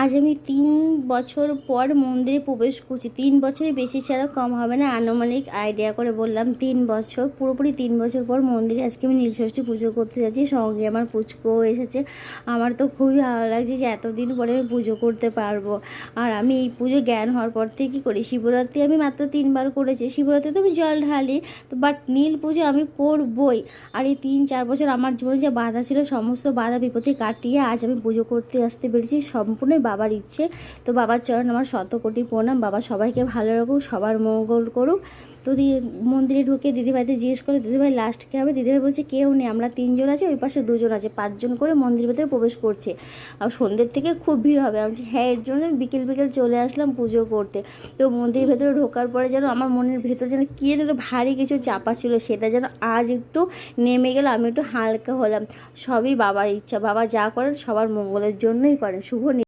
আজ আমি 3 বছর পর মন্দিরে প্রবেশ করছি। 3 বছরের বেশি ছাড়া কম হবে না, আনুমানিক আইডিয়া করে বললাম 3 বছর, পুরোপুরি 3 বছর পর মন্দিরে আজকে আমি নীলষষ্ঠী পুজো করতে যাচ্ছি। সঙ্গে আমার পুচকোও এসেছে। আমার তো খুবই ভালো লাগছে যে এতদিন পরে আমি পুজো করতে পারবো। আর আমি এই পুজো জ্ঞান হওয়ার পর থেকে কী করি, শিবরাত্রি আমি মাত্র 3বার করেছি। শিবরাত্রি তো আমি জল ঢালি, তো বাট নীল পুজো আমি করবই। আর এই 3-4 বছর আমার জীবনে যে বাধা ছিল, সমস্ত বাধা বিপত্তি কাটিয়ে আজ আমি পুজো করতে আসতে পেরেছি, সম্পূর্ণ বাবার ইচ্ছে। তো বাবার চরণ আমার শত কোটি প্রণাম। বাবা সবাইকে ভালো রাখুক, সবার মঙ্গল করুক। তো মন্দিরে ঢুকে দিদিভাইদের জিজ্ঞেস করে, দিদিভাই লাস্ট কে হবে? দিদিভাই বলছে কেউ নেই, আমরা 3জন আছি, ওই পাশে 2জন আছে, 5জন করে মন্দিরের ভেতরে প্রবেশ করছে। আর সন্ধ্যের থেকে খুব ভিড় হবে। আমি বলছি হ্যাঁ, এর জন্য বিকেল বিকেল চলে আসলাম পুজো করতে। তো মন্দিরের ভেতরে ঢোকার পরে যেন আমার মনের ভেতর যেন কী যেন ভারী কিছু চাপা ছিল, সেটা যেন আজ একটু নেমে গেল। আমি একটু হালকা হলাম। সবই বাবার ইচ্ছা, বাবা যা করেন সবার মঙ্গলের জন্যই করেন। শুভ